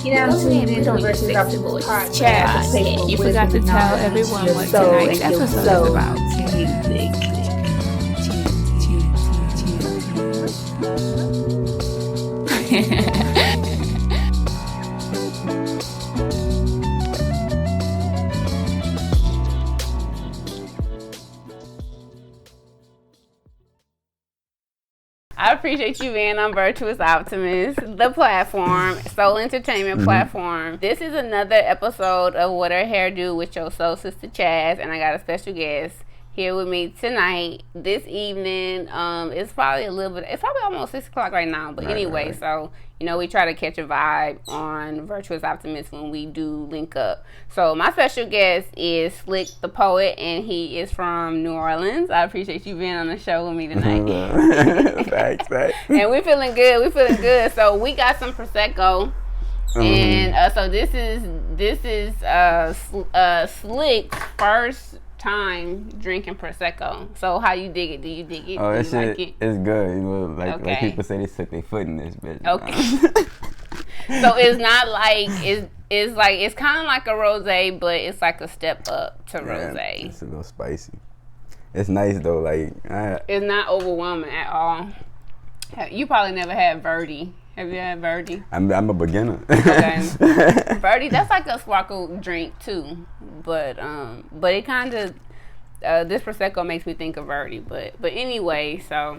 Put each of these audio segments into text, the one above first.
Get down to it on Virtuous Optimist podcast. You forgot to tell everyone what tonight's episode is about. I appreciate you being on Virtuous Optimist, the platform, soul entertainment platform. This is another episode of What Her Hair Do with your soul sister Chazz, and I got a special guest here with me tonight. This evening, it's probably almost 6 o'clock right now, but anyway, so, you know, we try to catch a vibe on Virtuous Optimist when we do link up. So my special guest is SlickThePoet, and he is from New Orleans. I appreciate you being on the show with me tonight. Thanks. And we're feeling good. So we got some Prosecco. And so this is Slick's first time drinking Prosecco. So how you dig it? Do you dig it? Oh, that shit, like it? It's good. You know, like people say, they took their foot in this bitch. Okay. So it's not like it's kind of like a rosé, but it's like a step up to rosé. It's a little spicy. It's nice though. Like it's not overwhelming at all. You probably never had Verdi. Have you had Verdi? I'm a beginner. Okay. Verdi, that's like a sparkle drink too, but it kind of this Prosecco makes me think of Verdi, but anyway, so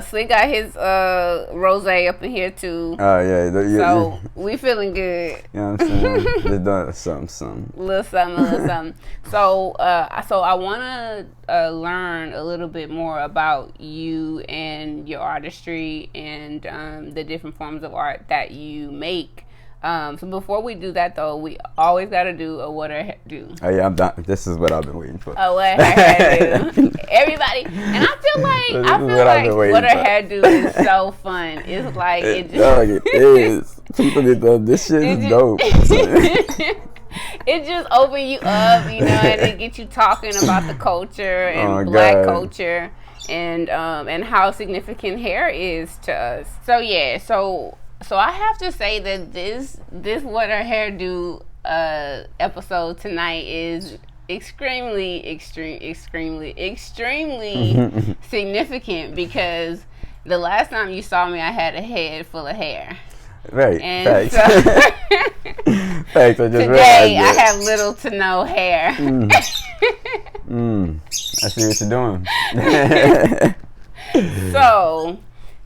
Slick got his rosé up in here too. Oh yeah. So we feeling good. You know what I'm saying? Just doing something. Little something. So I want to learn a little bit more about you and your artistry and the different forms of art that you make. So before we do that, though, we always got to do a what her hair do. Oh yeah, I'm done. This is what I've been waiting for. A what her hair do. Everybody, and I feel like what her hair do is so fun. It's like it is. People get done. This shit is dope. It just open you up, you know, and it get you talking about the culture and Black culture and how significant hair is to us. So yeah, so I have to say that this What Her Hair Do episode tonight is extremely significant because the last time you saw me, I had a head full of hair. Right. And Facts. so Facts. Today I have little to no hair. I see what you're doing. So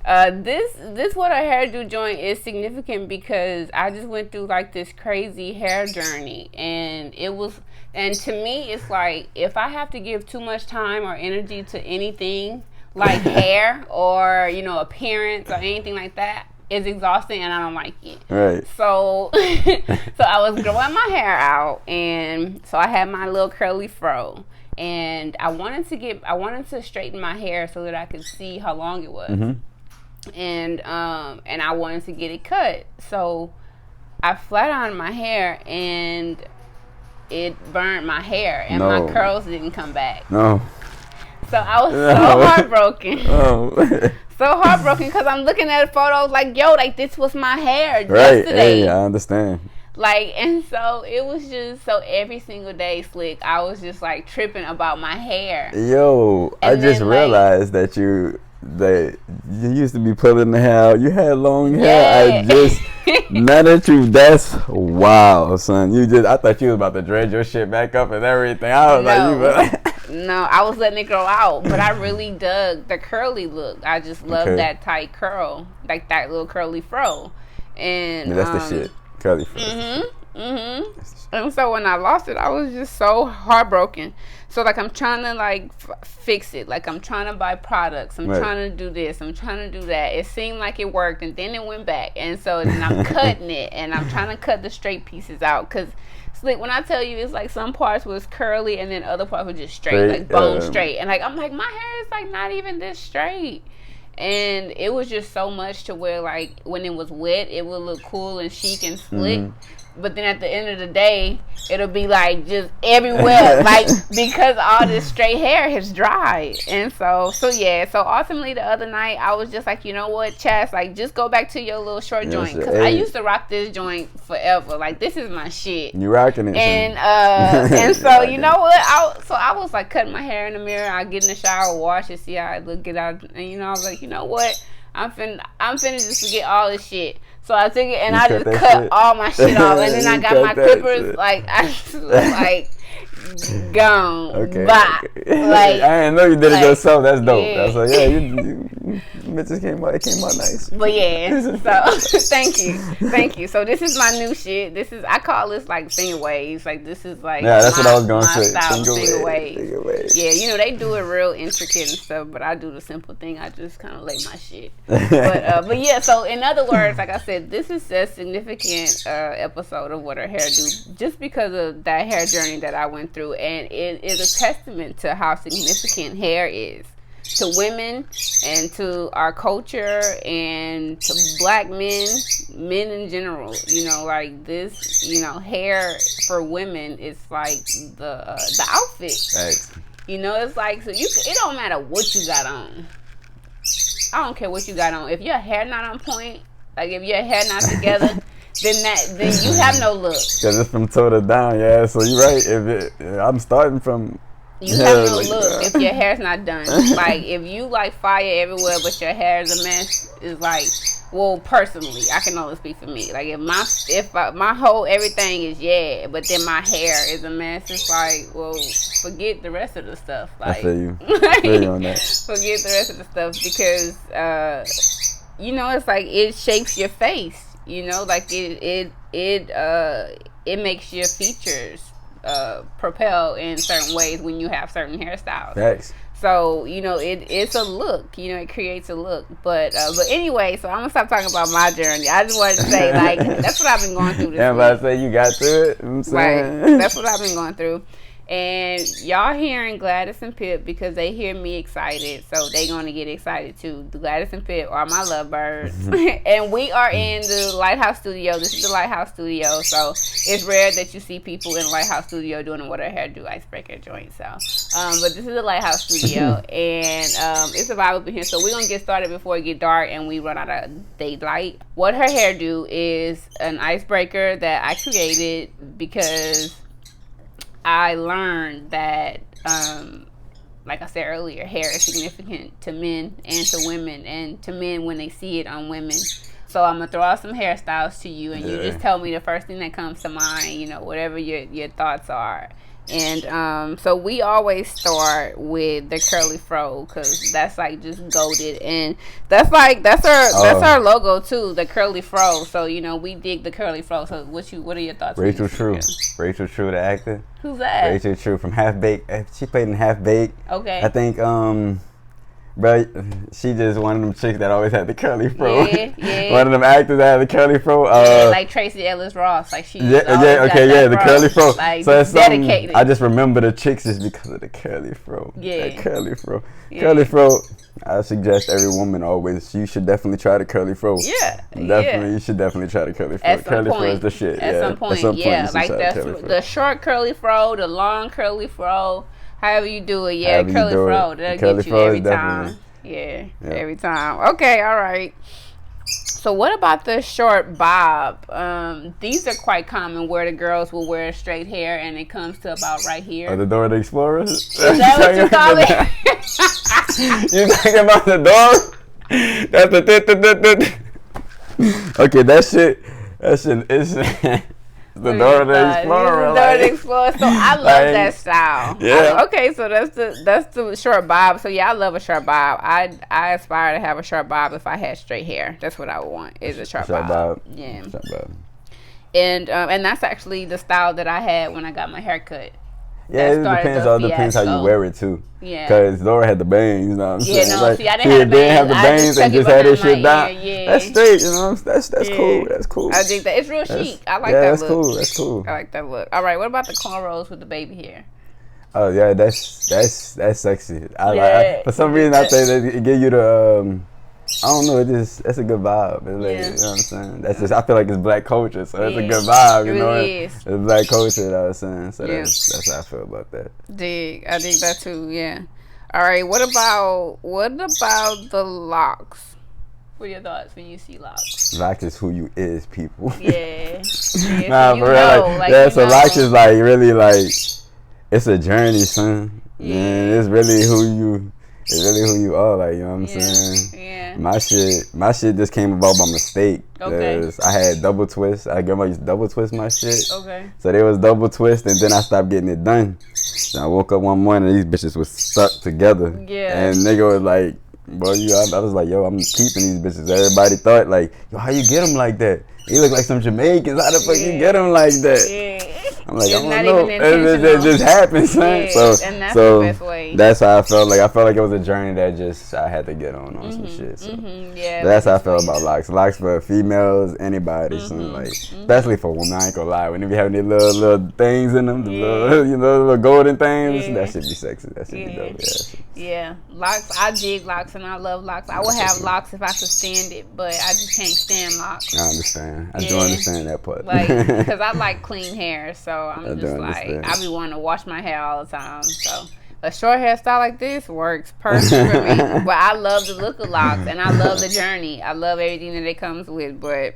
this What Her Hair Do joint is significant because I just went through like this crazy hair journey, and to me it's like if I have to give too much time or energy to anything like hair or, you know, appearance or anything like that, it's exhausting and I don't like it. Right. So I was growing my hair out, and so I had my little curly fro, and I wanted to straighten my hair so that I could see how long it was. And I wanted to get it cut. So I flat ironed my hair and it burned my hair and my curls didn't come back. No. So I was so heartbroken. So heartbroken because I'm looking at photos like, yo, like this was my hair yesterday. Hey, I understand. Like, and so it was just, so every single day, Slick, I was just like tripping about my hair. Yo, and I just realized that you used to be pulling the hair out. You had long hair. Now that that's wow, son. I thought you was about to dread your shit back up and everything. I was No, I was letting it grow out, but I really dug the curly look. I just love that tight curl, like that little curly fro. And that's the shit. Curly fro. And so when I lost it, I was just so heartbroken. So like I'm trying to like fix it. Like I'm trying to buy products. I'm trying to do this. I'm trying to do that. It seemed like it worked, and then it went back. And so then I'm cutting it, and I'm trying to cut the straight pieces out. Cause Slick, when I tell you, it's like some parts was curly, and then other parts were just straight, like bone straight. And like I'm like, my hair is like not even this straight. And it was just so much to where like when it was wet, it would look cool and chic and slick. but then at the end of the day, it'll be like just everywhere, like because all this straight hair has dried. And so ultimately the other night I was just like, you know what, Chazz, like just go back to your little short joint, because I used to rock this joint forever. Like this is my shit. You rocking it, and so you know what, I was like cutting my hair in the mirror. I get in the shower, wash it, see how I look, get out, and you know I was like, you know what, I'm finna just forget all this shit. So I took it and I just cut all my shit off, and then I got my clippers like I just was like gone. Okay. Bye. Okay. Like I didn't know you did it yourself. That's dope. Yeah. I was like, yeah, you bitches came out nice. But yeah, so thank you. So this is my new shit. I call this like finger waves. Like this is like that's what I was going to say. Finger waves. Yeah, you know they do it real intricate and stuff, but I do the simple thing. I just kind of lay my shit. But yeah. So in other words, like I said, this is a significant episode of What Her Hair Do, just because of that hair journey that I went through, and it is a testament to how significant hair is to women and to our culture and to black men in general. You know, like this, you know, hair for women is like the outfit. Right. You know, it's like, so it don't matter what you got on. I don't care what you got on. If your hair not on point, like if your hair not together, then you have no look. Cause it's from toe to down, yeah. So you're right. I'm starting from. You have no look if your hair's not done. Like if you like fire everywhere, but your hair is a mess, it's like, well, personally, I can only speak for me. Like if my whole everything is but then my hair is a mess, it's like, well, forget the rest of the stuff. Like, I feel you. I feel you on that. Forget the rest of the stuff, because you know, it's like it shapes your face. You know, like it makes your features propel in certain ways when you have certain hairstyles. Thanks. So, you know, it's a look, you know, it creates a look. But anyway, so I'm gonna stop talking about my journey. I just wanted to say, like, that's what I've been going through this week. I say you got through it. Right. That's what I've been going through. And y'all hearing Gladys and Pip because they hear me excited, so they gonna get excited too. Gladys and Pip are my lovebirds, and we are in the Lighthouse Studio. This is the Lighthouse Studio, so it's rare that you see people in the Lighthouse Studio doing a What Her Hair Do icebreaker joint. So, but this is the Lighthouse Studio, and it's a vibe up in here. So we're gonna get started before it get dark and we run out of daylight. What Her Hair Do is an icebreaker that I created because I learned that, like I said earlier, hair is significant to men and to women, and to men when they see it on women. So I'm gonna throw out some hairstyles to you, and you just tell me the first thing that comes to mind. You know, whatever your thoughts are. And so we always start with the curly fro because that's like just goated, and that's our logo too, the curly fro. So you know we dig the curly fro. So what are your thoughts? Rachel True, the actor. Who's that? Rachel True from Half Baked. She played in Half Baked. Okay. I think bro, she just one of them chicks that always had the curly fro. Yeah. One of them actors that had the curly fro. Like Tracy Ellis Ross, like she. The curly fro. Like, so it's dedicated. I just remember the chicks just because of the curly fro. Yeah. That curly fro. Yeah. Curly fro. I suggest every woman always. You should definitely try the curly fro. Yeah. Definitely, you should definitely try the curly fro. Curly fro is the shit. At some point, like the short curly fro, the long curly fro. However you do it, curly fro. That'll get you every time. Yeah, every time. Okay, all right. So what about the short bob? These are quite common where the girls will wear straight hair and it comes to about right here. The Dora the Explorer? Is that what you call it? You talking about the door? That's the Okay, that shit is the Dora the Explorer. Dora the Explorer. So I love that style. Yeah. Okay, so that's the short bob. So yeah, I love a short bob. I aspire to have a short bob if I had straight hair. That's what I would want. Is a short bob. Yeah. Short bob. And that's actually the style that I had when I got my hair cut. Yeah, it depends how you wear it too. Yeah. Because Dora had the bangs, you know what I'm saying? Yeah, no, like, see, I didn't have the bangs. And just had this shit down. Yeah. That's straight, you know. That's cool. That's cool. I think that it's real chic. I like that look. That's cool. I like that look. All right, what about the cornrows with the baby hair? Oh yeah, that's sexy. For some reason, I think they give you I don't know. That's a good vibe. It's like, you know what I'm saying? That's just. I feel like it's black culture, so it's a good vibe. You know, it's black culture. You know what I'm saying? So that's how I feel about that. I dig that too. Yeah. All right. What about the locks? What are your thoughts when you see locks? Locks is who you is, people. Yeah. Nah, for real. So locks is like really like it's a journey, son. Yeah. It's really who you are, like, you know what I'm saying? Yeah. My shit just came about by mistake. Okay. I had double twist. I grandma used to double twist my shit. Okay. So there was double twist, and then I stopped getting it done. And I woke up one morning, these bitches was stuck together. Yeah. And nigga was like, bro, I was like, yo, I'm keeping these bitches. Everybody thought like, yo, how you get them like that? You look like some Jamaicans. How the fuck you get them like that? Yeah. I'm like, it's I don't know. It just happens, son. Yeah, and that's the best way. That's how I felt. Like I felt like it was a journey that just I had to get on some shit. So. Yeah. That's how I felt about locks. Locks for females, anybody, son. Like especially for women. I ain't gonna lie. When they be having these little things in them, the little golden things, that should be sexy. That should be dope. Yeah, locks. I dig locks and I love locks. I would have locks if I could stand it, but I just can't stand locks. I understand. I do understand that part. Like, because I like clean hair, so I'm just like, I be wanting to wash my hair all the time. So a short hairstyle like this works perfect for me. But I love the look of locks and I love the journey. I love everything that it comes with, but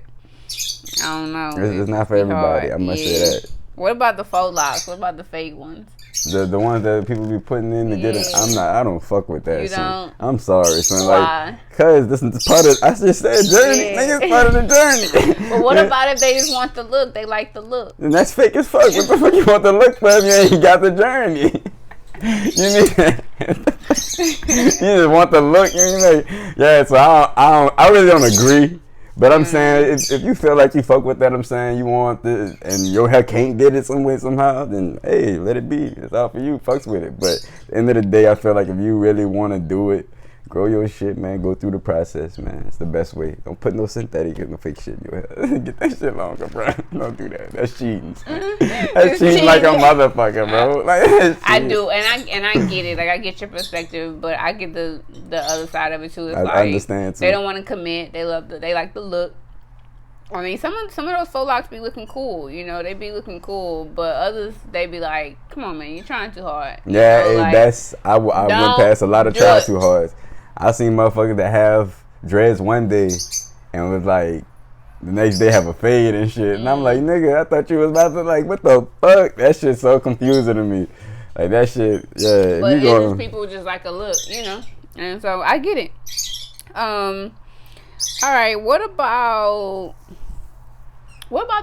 I don't know. It's not for everybody. I must say that. What about the faux locks? What about the fake ones? The ones that people be putting in to get it, I don't fuck with that. You son. don't? I'm sorry, son. Why? Like, cause this is part of. I just said journey. Nigga, it's part of the journey. But what about if they just want the look? They like the look. And that's fake as fuck. What the fuck you want the look for if you ain't got the journey? You mean you just want the look? You mean like, so I really don't agree. But I'm saying, if you feel like you fuck with that, I'm saying you want this, and your hair can't get it some way, somehow, then hey, let it be. It's all for you. Fucks with it. But at the end of the day, I feel like if you really want to do it, grow your shit, man. Go through the process, man. It's the best way. Don't put no synthetic and no fake shit in your hair. Get that shit longer, bro. Don't do that. That's cheating. That's cheating like a motherfucker, bro. Like, I do, and I get it. Like, I get your perspective, but I get the other side of it too. It's I understand too. They don't want to commit. They like the look. I mean, some of those faux locks be looking cool. You know, they be looking cool, but others they be like, "Come on, man, you're trying too hard." Yeah, like, I went past a lot of try too hard. I seen motherfuckers that have dreads one day and was like the next day have a fade and shit. And I'm like, nigga, I thought you was about to like, what the fuck? That shit's so confusing to me. Like that shit, yeah. But it's just people just like a look, you know. And so I get it. All right, what about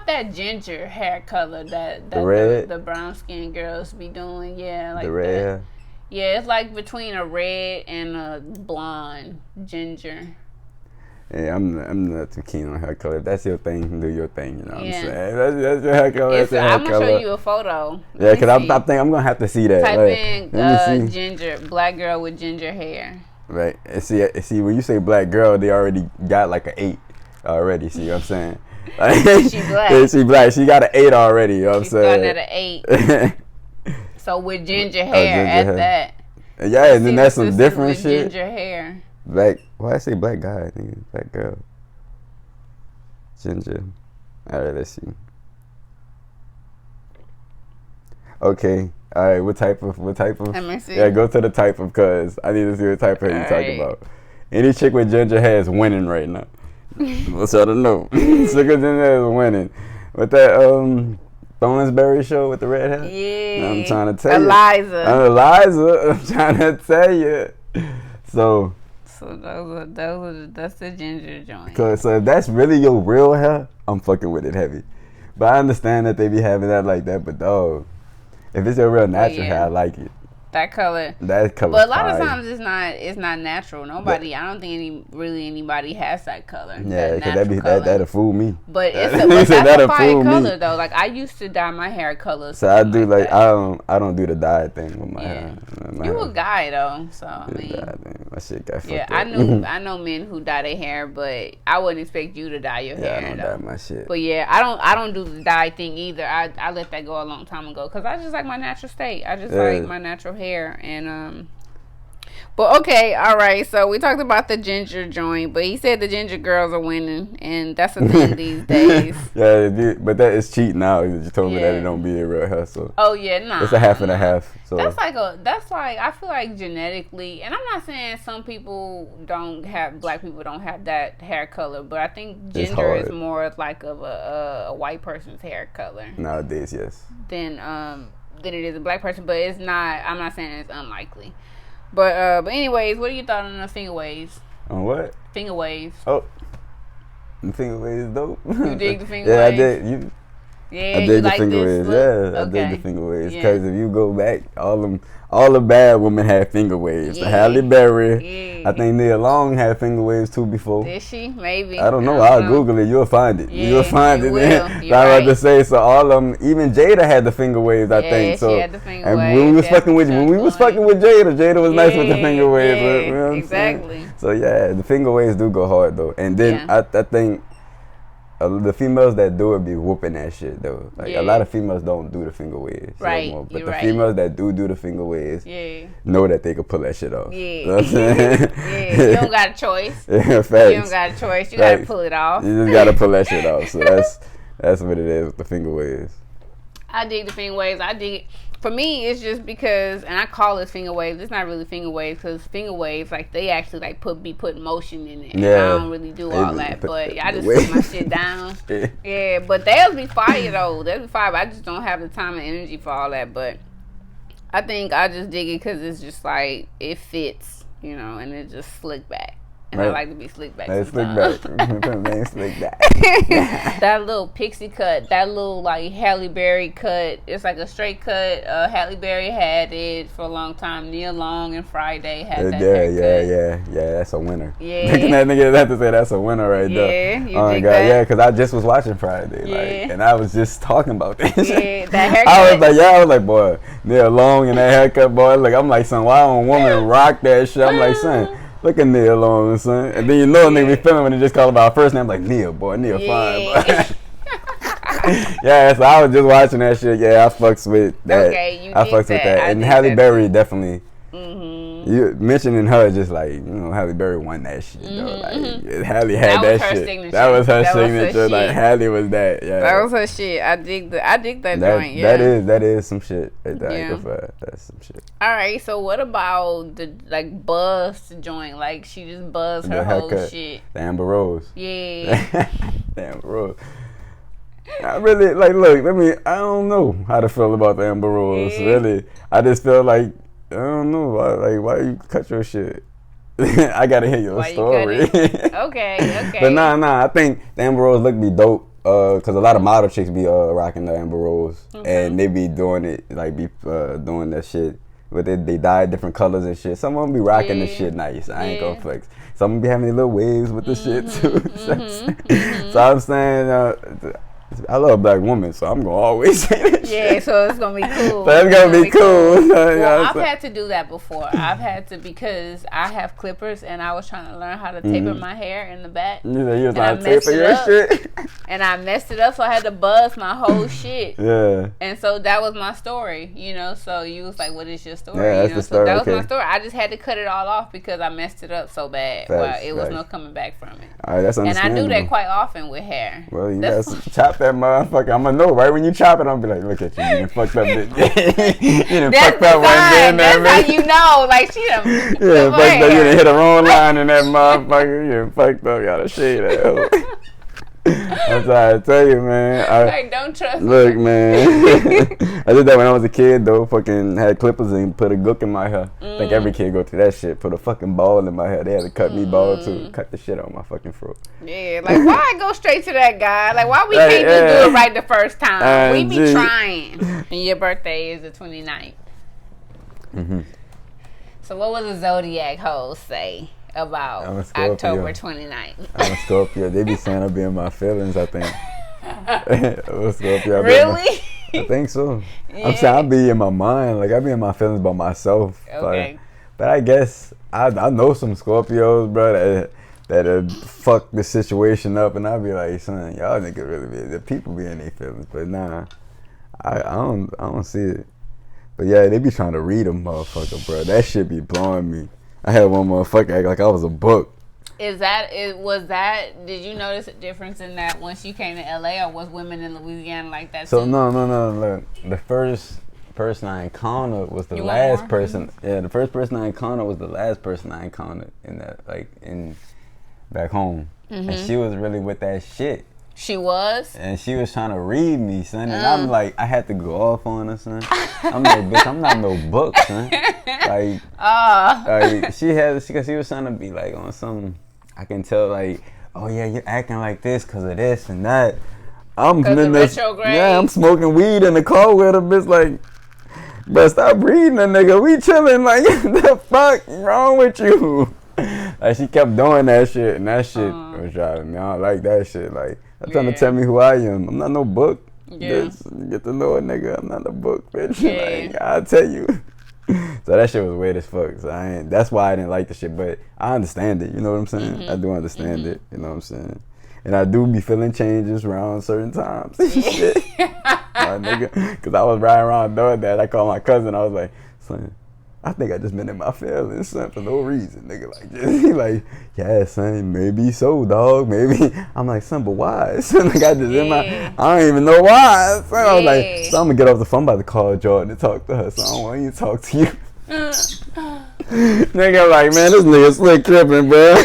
that ginger hair color that the brown skinned girls be doing? Yeah, like the red hair. Yeah, it's like between a red and a blonde ginger. Yeah, I'm not too keen on hair color. If that's your thing, do your thing. You know what I'm saying? That's your hair color. That's your hair color. I'm gonna show you a photo. Yeah, because I think I'm gonna have to see that. Type in ginger, black girl with ginger hair. Right. And see, when you say black girl, they already got like an 8 already. See what I'm saying? She black. Yeah, she black. She got an 8 already. You know what I'm saying? She started at an 8. So with ginger hair that. Yeah, and then that's some different shit. Ginger hair. Black. Why I say black guy? I think black girl. Ginger. All right, let's see. Okay. All right. What type of? Let me see. Yeah, go to the type of. Cause I need to see what type of hair you talking about. Any chick with ginger hair is winning right now. What's I don't know. Chick with ginger hair is winning. With that Thornsberry show with the red hair? Yeah. I'm trying to tell Eliza. I'm trying to tell you. So that's the ginger joint. So if that's really your real hair, I'm fucking with it heavy. But I understand that they be having that like that, but dog, if it's your real natural hair, I like it. That color. That color. But a lot of times it's not natural. Nobody. I don't think anybody has that color. Yeah, because that'll fool me. But that's a fire color though. Like I used to dye my hair color. So I do like I don't do the dye thing with my hair. You a guy though, so I mean. My shit got fucked up. I know men who dye their hair, but I wouldn't expect you to dye your hair. I don't dye my shit. But yeah, I don't do the dye thing either. I let that go a long time ago because I just like my natural state. I just like my natural hair, and But okay, all right. So we talked about the ginger joint, but he said the ginger girls are winning, and that's a thing these days. Yeah, but that is cheating now. You told me that it don't be a real hustle. Oh yeah, nah. It's a half and a half. So that's like I feel like genetically, and I'm not saying some people black people don't have that hair color, but I think ginger is more like of a white person's hair color nowadays. Yes. Than it is a black person, but it's not. I'm not saying it's unlikely. But anyways, what are your thoughts on the finger waves? On what? Finger waves. Oh, the finger waves dope. You dig the finger waves? Yeah, I did. Yeah, I dig the finger waves. Yeah, okay. I dig the finger waves because if you go back, all the bad women had finger waves. Yeah. The Halle Berry. Yeah. I think Nia Long had finger waves too before. Did she? Maybe. I don't know. I'll Google it. You'll find it. Yeah, you'll find it. Will. I was about to say so. All of them, even Jada had the finger waves. I think so. She had the finger and waves. when we was fucking with Jada was nice with the finger waves. Yeah, you know what exactly. I'm saying? So yeah, the finger waves do go hard though. And then I think. The females that do it be whooping that shit though. Like a lot of females don't do the finger waves, right? No, but the females that do the finger waves, know that they can pull that shit off. Yeah, you know what I'm saying? You don't got a choice. Yeah, facts. You don't got a choice. You gotta pull it off. You just gotta pull that shit off. So that's what it is with the finger waves. I dig the finger waves. I dig it. For me, it's just because, and I call it finger waves. It's not really finger waves because finger waves, like they actually like put motion in it. Yeah. I don't really do all that, but I just put my shit down. Yeah, but they'll be fire though. They'll be fire. But I just don't have the time and energy for all that. But I think I just dig it because it's just like it fits, and it just slick back. And I like to be slick back sometimes. Slick back. That little pixie cut, that little like Halle Berry cut. It's like a straight cut. Halle Berry had it for a long time. Nia Long and Friday had that haircut. Yeah. That's a winner. Yeah. That nigga have to say that's a winner right there. Yeah, you dig that? Yeah, because I just was watching Friday, and I was just talking about that. Yeah, that haircut. I was like, boy, Nia Long and that haircut, boy. Like, I'm like, son, why don't women rock that shit? I'm like, son. Look at Nia Long, son. And then nigga be feeling when they just call about our first name, like Nia, boy, Nia fine, boy. Yeah, so I was just watching that shit. Yeah, I fucks with that. Okay, you I fucks with that. And Halle Berry definitely. Mm-hmm. You mentioning her just like Halle Berry won that shit though. Like Halle had that shit. Signature. That was her signature. Like Halle was that. Yeah. That was her shit. I dig that joint. Yeah. That is some shit. That's some shit. All right. So what about the buzz joint? Like she just buzzed her whole shit. The Amber Rose. Yeah. The Amber Rose. I really look. I don't know how to feel about the Amber Rose. Yeah. Really, I just feel like. I don't know why you cut your shit. I gotta hear your story. Okay. But nah. I think the Amber Rose look be dope. Cause a lot of model chicks be rocking the Amber Rose, and they be doing it doing that shit. But they dye different colors and shit. Some of them be rocking the shit nice. I ain't gonna flex. Some of them be having little waves with the shit too. So I'm saying. I love a black woman, so I'm gonna always say that shit. So it's gonna be cool. So it's gonna be cool. Well, I've had to do that before. I've had to because I have clippers, and I was trying to learn how to taper my hair in the back. You were trying to taper your shit, and I messed it up, so I had to buzz my whole shit. Yeah. And so that was my story, So you was like, "What is your story?" Yeah, that's the story. So that was my story. I just had to cut it all off because I messed it up so bad. It was no coming back from it. All right, that's understandable. And I do that quite often with hair. Well, you gotta chop that motherfucker. I'm gonna know right when you chop it. I'll be like, look at you, you done fucked up. You done fucked up one. That's how you know. Like she done. Yeah, fucked up. You done hit a wrong line in that motherfucker. You done fucked up. Gotta shave that. I'm trying to tell you, man. Don't trust me. Look, man. I did that when I was a kid, though. Fucking had clippers and put a gook in my hair. I think every kid go through that shit. Put a fucking ball in my hair. They had to cut me bald, too. Cut the shit out my fucking throat. Yeah, like, why I go straight to that guy? Like, why we can't just do it right the first time? We be trying. And your birthday is the 29th. Mm-hmm. So what would the Zodiac hoes say about October 29th? I'm a Scorpio. They be saying I be in my feelings, I think. I'm a Scorpio. Really? I think so. Yeah. I'm saying I be in my mind. Like, I be in my feelings by myself. Okay. But I guess I know some Scorpios, bro, that fuck the situation up, and I'll be like, son, y'all niggas really be, the people be in their feelings. But nah, I don't see it. But yeah, they be trying to read them motherfucker, bro. That shit be blowing me. I had one motherfucker act like I was a book. Did you notice a difference in that once you came to LA, or was women in Louisiana like that So too? no. Look, the first person I encountered was the last person. Yeah, the first person I encountered was the last person I encountered in that, like, in back home. And she was really with that shit. She was? And she was trying to read me, son. And I'm like, I had to go off on her, son. I'm like, bitch, I'm not no book, son. Like, she was trying to be like on some, I can tell, like, oh yeah, you're acting like this because of this and that. I'm in this, yeah, I'm smoking weed in the car with her, bitch, like, but stop reading a nigga. We chilling, like, the fuck wrong with you? Like, she kept doing that shit, and that shit was driving me. I don't like that shit. Like, I'm trying to tell me who I am. I'm not no book. Yeah. Just get to know a nigga. I'm not a book, bitch. Yeah. Like, I'll tell you. So that shit was weird as fuck. So that's why I didn't like the shit. But I understand it. You know what I'm saying? I do understand it. You know what I'm saying? And I do be feeling changes around certain times. Shit. Nigga. Because I was riding around doing that. I called my cousin. I was like, son, I think I just been in my feelings, son, for no reason, nigga. Like, just, he like, yeah, son, maybe so, dog, maybe. I'm like, son, but why? Son, like, I just in my, I don't even know why. Son, I was like, so I'm gonna get off the phone, I'm about to call Jordan to talk to her, so I don't want you to talk to you. Nigga, like, man, this nigga slick tripping, bro.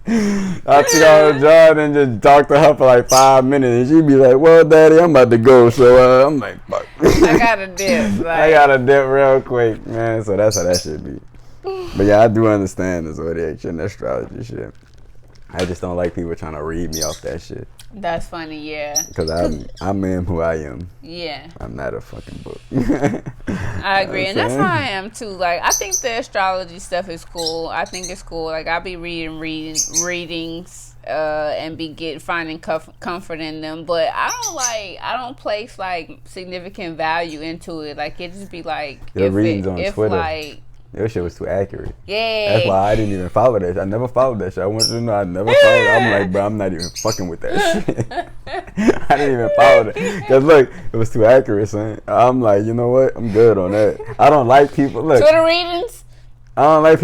I called Jordan and just talked to her for like 5 minutes, and she'd be like, well, daddy, I'm about to go, so I'm like, fuck. I gotta dip. Like. I gotta dip real quick, man, so that's how that shit be. But yeah, I do understand the zodiac shit and astrology shit. I just don't like people trying to read me off that shit. That's funny, yeah. Because I am who I am. Yeah. I'm not a fucking book. I agree, and that's how I am too. Like, I think the astrology stuff is cool. I think it's cool. Like, I'll be readings and be finding comfort in them. But I don't place like significant value into it. Like, it just be like your readings on Twitter. Your shit was too accurate. Yeah. That's why I didn't even follow that shit. I never followed that shit. I wanted to know I never followed it. I'm like, bro, I'm not even fucking with that shit. I didn't even follow that. Because look, it was too accurate, son. I'm like, you know what? I'm good on that. I don't like people. Look. Twitter readings? I don't like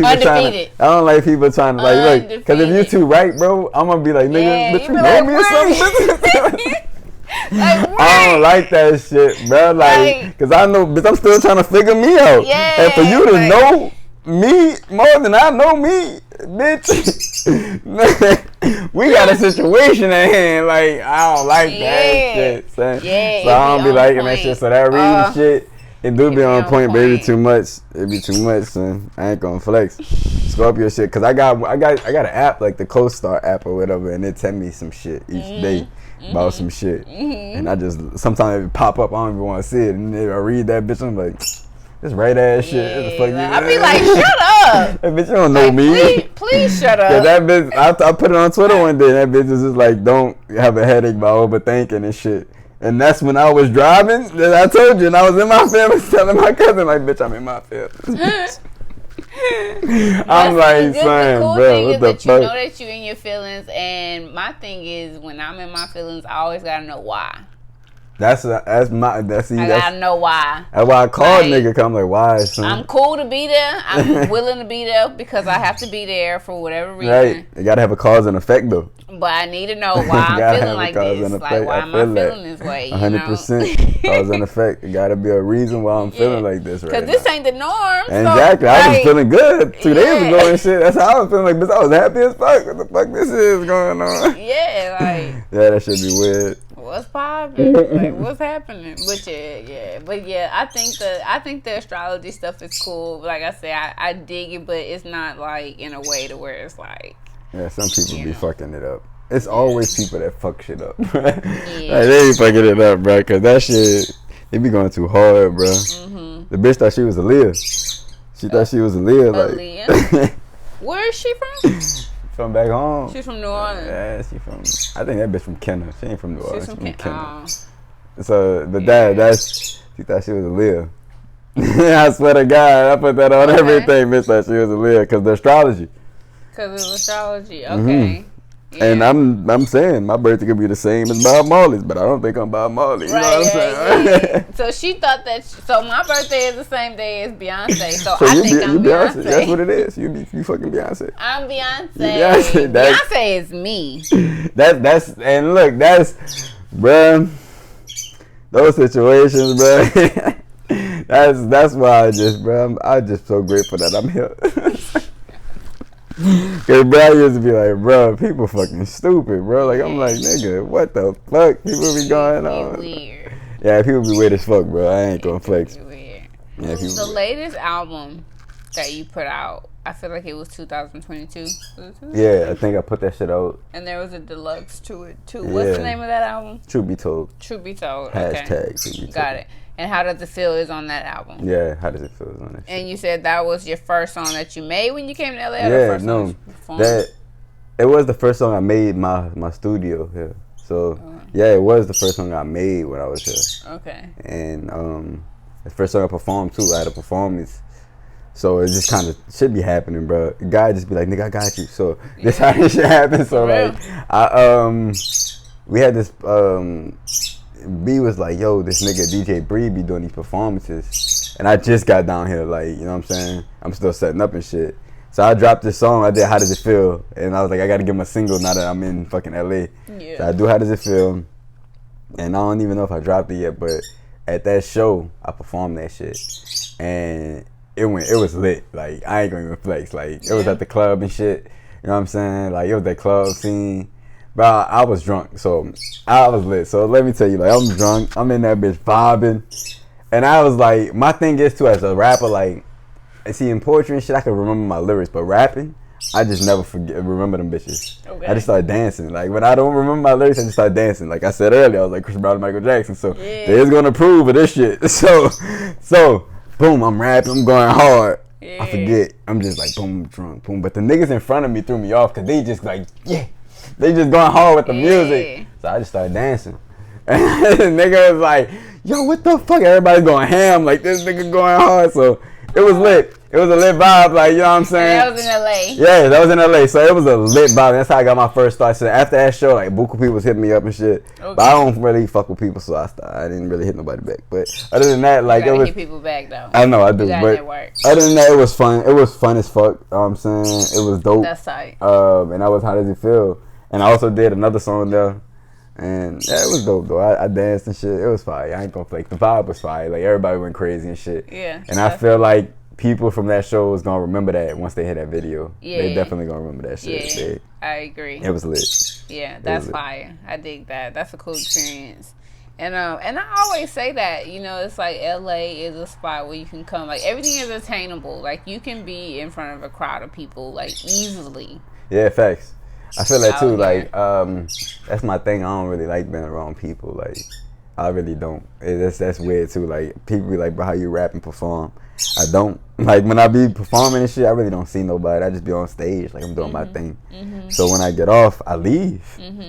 people trying to like, look. Because if you too right, bro, I'm going to be like, nigga, bitch, you know me or something? Like, I don't like that shit, bro. Like, cause I know, bitch, I'm still trying to figure me out. Yeah, and for you to know me more than I know me, bitch, we got a situation at hand. Like, I don't like that shit, son. Yeah, so I don't be liking that shit. So that reading shit, it do be on point, baby. Too much. It be too much, son. I ain't gonna flex. Scorpio shit, cause I got an app like the CoStar app or whatever, and it tell me some shit each day. About some shit, and I just sometimes it pop up. I don't even want to see it, and then I read that bitch. I'm like, this right ass shit. What the fuck I be like, shut up. That bitch, you don't know me. Please shut up. Yeah, that bitch. I put it on Twitter one day. And that bitch was just like, don't have a headache by overthinking and shit. And that's when I was driving. That I told you, and I was in my feelings, telling my cousin like, bitch, I'm in my feelings. I'm like, son, cool bro, what the fuck? You know that you in your feelings, and my thing is, when I'm in my feelings, I always gotta know why. I gotta know why. That's why I called nigga. Cause I'm like, why, son? I'm cool to be there. I'm willing to be there because I have to be there for whatever reason. Right. You gotta have a cause and effect though. But I need to know why I'm feeling like this. Like, why am I feeling this way? 100%. Cause and effect. It gotta be a reason why I'm feeling like this right now. Cause this ain't the norm. Exactly. I was feeling good 2 days ago and shit. That's how I was feeling like, bitch, I was happy as fuck. What the fuck this is going on? Yeah, like. Yeah, that should be weird. What's poppin'? Like, what's happening? But yeah, I think the astrology stuff is cool. Like I said, I dig it, but it's not like in a way to where it's like. Yeah, some people be fucking it up. It's always people that fuck shit up. Like, they be fucking it up, bro. Cause that shit, they be going too hard, bro. Mm-hmm. The bitch thought she was a Leo. She thought she was a Leo. Like, where is she from? From back home. She's from New Orleans. Yeah, she from. I think that bitch from Kenner. She ain't from New Orleans. She's from Kenner. So the dad, she thought she was a Leo. I swear to God, I put that on everything. Bitch thought she was a Leo because the astrology. Because of astrology, okay. Yeah. And I'm saying my birthday could be the same as Bob Marley's, but I don't think I'm Bob Marley. You know what I'm saying? Yeah. So she thought that. So my birthday is the same day as Beyonce. So So I think I'm Beyonce. That's what it is. You fucking Beyonce. I'm Beyonce. Beyonce is me. That's and look, that's bruh. Those situations, bruh. that's why I'm just so grateful that I'm here. Cause bro, I used to be like, bro, people fucking stupid, bro. Like I'm like, nigga, what the fuck? People be going on. Weird. Yeah, people be weird as fuck, bro. I ain't gonna flex. Weird. Yeah, The latest album that you put out, I feel like it was 2022. Yeah, I think I put that shit out. And there was a deluxe to it too. Yeah. What's the name of that album? Truth be told. Truth Be Told. Hashtag Okay. Truth Be Told. Got it. And How Does It Feel is on that album. Yeah, How Does It Feel is on that shit. And you said that was your first song that you made when you came to LA? Yeah, or the first song you performed? it was the first song I made my studio here. So yeah, it was the first song I made when I was here. Okay. And the first song I performed too. I had a performance. So it just kind of should be happening, bro. The guy just be like, nigga, I got you. So this how this shit happen. So like, we had this. B was like, yo, this nigga DJ Bree be doing these performances, and I just got down here, like, you know what I'm saying? I'm still setting up and shit. So I dropped this song. I did How Does It Feel, and I was like, I gotta give him a single now that I'm in fucking LA. Yeah. So I do How Does It Feel, and I don't even know if I dropped it yet, but at that show, I performed that shit, and it was lit. Like, I ain't gonna even flex. Like, it was at the club and shit. You know what I'm saying? Like, it was that club scene. Bro, I was drunk, so I was lit. So let me tell you, like, I'm drunk. I'm in that bitch vibing. And I was like, my thing is, too, as a rapper, like, see, in poetry and shit, I can remember my lyrics. But rapping, I just never remember them bitches. Okay. I just started dancing. Like, when I don't remember my lyrics, I just started dancing. Like I said earlier, I was like Chris Brown and Michael Jackson. So they is going to approve of this shit. So, boom, I'm rapping. I'm going hard. I forget. I'm just like, boom, drunk, boom. But the niggas in front of me threw me off because they just like, yeah. They just going hard with the music. So I just started dancing. And the nigga was like, yo, what the fuck? Everybody's going ham. Like, this nigga going hard. So it was lit. It was a lit vibe. Like, you know what I'm saying? And that was in LA. Yeah, that was in LA. So it was a lit vibe. That's how I got my first start. So after that show, like, buku people was hitting me up and shit. Okay. But I don't really fuck with people, so I didn't really hit nobody back. But other than that, like, you it was. Hit people back, though. I know, I do. But other than that, it was fun. It was fun as fuck. You know what I'm saying? It was dope. That's tight. And that was How Does It Feel? And I also did another song there. And yeah, it was dope though. I danced and shit. It was fire. I ain't gonna fake. The vibe was fire. Like, everybody went crazy and shit. Yeah. And I feel like people from that show was gonna remember that once they hear that video. Yeah. They definitely gonna remember that shit. Yeah. I agree. It was lit. Yeah, that's fire. I dig that. That's a cool experience. And I always say that, you know, it's like LA is a spot where you can come. Like, everything is attainable. Like, you can be in front of a crowd of people, like, easily. Yeah, facts. I feel that too. Like, that's my thing. I don't really like being around people. Like, I really don't. That's weird too. Like, people be like, bro, how you rap and perform? I don't. Like, when I be performing and shit, I really don't see nobody. I just be on stage, like, I'm doing my thing. So when I get off, I leave.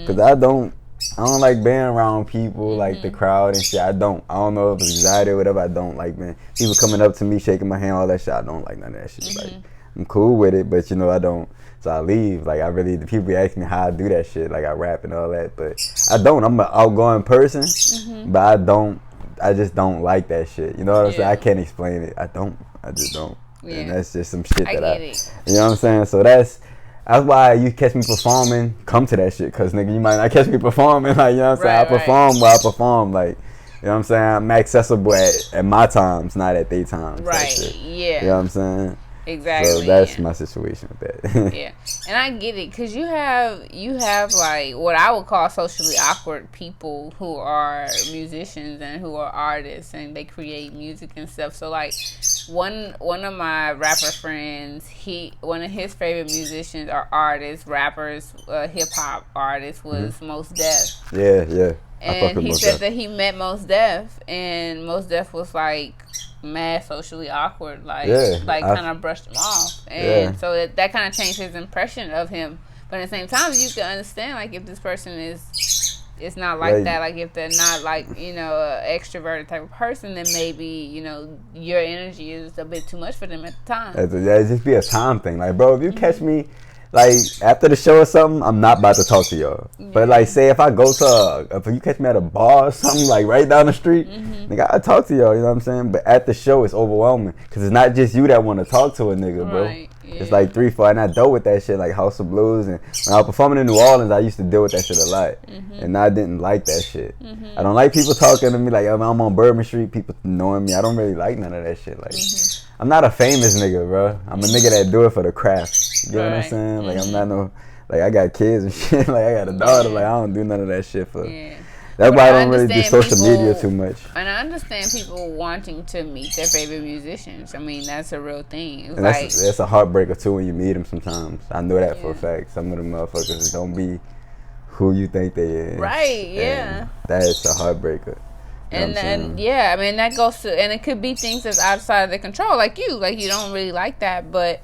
Cause I don't like being around people, like the crowd and shit. I don't know if it's anxiety or whatever. I don't like, man. People coming up to me, shaking my hand, all that shit. I don't like none of that shit. Like, I'm cool with it, but you know, I don't. So I leave. Like, the people be asking me how I do that shit. Like, I rap and all that, but I don't. I'm an outgoing person, but I just don't like that shit. You know what I'm saying? I can't explain it. I just don't. Yeah. And that's just some shit that you know what I'm saying? So that's why you catch me performing, come to that shit. Cause nigga, you might not catch me performing. Like, you know what I'm saying? I perform where I perform. Like, you know what I'm saying? I'm accessible at my times, not at their times. Right, yeah. You know what I'm saying? Exactly. So that's my situation with that. Yeah, and I get it, because you have like what I would call socially awkward people who are musicians and who are artists, and they create music and stuff. So like one of my rapper friends, one of his favorite musicians or artists, rappers, hip hop artists was Mos Def. Yeah. And he said that he met Mos Def, and Mos Def was like mad socially awkward, like kind of brushed him off, and so that kind of changed his impression of him. But at the same time, you can understand, like, if this person is not like that, like if they're not like, you know, an extroverted type of person, then maybe, you know, your energy is a bit too much for them at the time. It just be a time thing. Like, bro, if you catch me, like after the show or something, I'm not about to talk to y'all. But like, say if I go to, if you catch me at a bar or something, like right down the street, nigga, I talk to y'all. You know what I'm saying? But at the show, it's overwhelming because it's not just you that want to talk to a nigga, bro. Right. Yeah. It's like 3, 4, and I dealt with that shit like House of Blues, and when I was performing in New Orleans, I used to deal with that shit a lot, and I didn't like that shit. I don't like people talking to me like I'm on Bourbon Street, people knowing me. I don't really like none of that shit. Like, I'm not a famous nigga, bro. I'm a nigga that do it for the craft. You know what I'm saying? Like, I'm not no, like I got kids and shit. Like I got a daughter. Like I don't do none of that shit for. Yeah. That's why I don't really do social media too much. And I understand people wanting to meet their favorite musicians. I mean, that's a real thing. It's and like, that's a heartbreaker too when you meet them sometimes. I know that for a fact. Some of them motherfuckers don't be who you think they is. Right, yeah. That's a heartbreaker. And then, I mean, that goes to, and it could be things that's outside of their control, like you don't really like that, but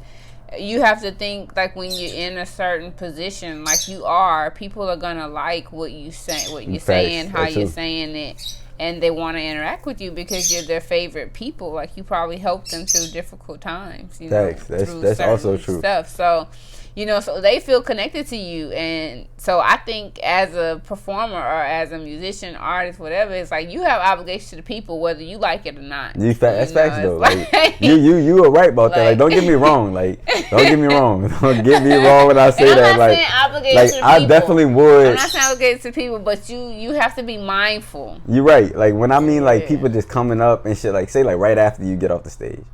you have to think, like, when you're in a certain position, like you are, people are gonna like what you say, what you're saying, how you're saying it, and they want to interact with you because you're their favorite people. Like, you probably helped them through difficult times, you know, that's also true. Stuff. So, you know, so they feel connected to you. And so I think as a performer or as a musician, artist, whatever, it's like you have obligation to the people whether you like it or not. That's facts though. Like, you are right about that. Like, don't get me wrong. Like, don't get me wrong. Don't get me wrong when I say that. Like, I definitely would. I'm not saying obligated to people, but you have to be mindful. You're right. Like, when I mean like people just coming up and shit, like say like right after you get off the stage.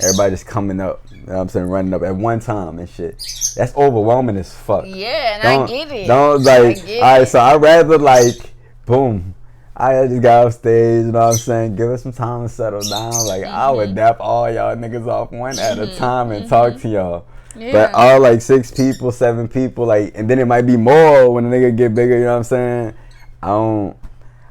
Everybody just coming up, you know what I'm saying, running up at one time and shit. That's overwhelming as fuck. Yeah, and I get it. Don't like, alright, so I'd rather like, boom, I just got off stage, you know what I'm saying, give us some time to settle down. Like, I would dap all y'all niggas off one at a time and talk to y'all. Yeah. But all like 6 people, 7 people, like, and then it might be more when the nigga get bigger, you know what I'm saying?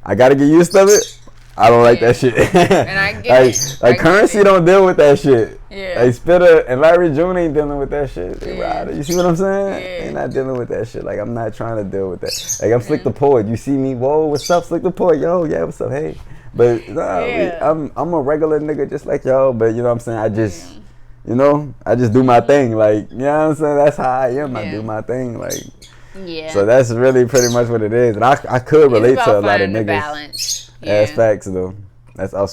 I gotta get used to it. I don't like that shit. And I get it. Like Currency don't deal with that shit. Yeah. Like Spitter and Larry June ain't dealing with that shit. Yeah. You see what I'm saying? Yeah. They not dealing with that shit. Like, I'm not trying to deal with that. Like, I'm Slick the Poet. You see me, whoa, what's up, Slick the Poet? Yo, yeah, what's up, hey. But I'm a regular nigga just like y'all. But you know what I'm saying? I just, you know, I just do my thing. Like, you know what I'm saying? That's how I am. I do my thing. Like, so that's really pretty much what it is. And I could relate to a lot of niggas. Balance. That's facts though. That's also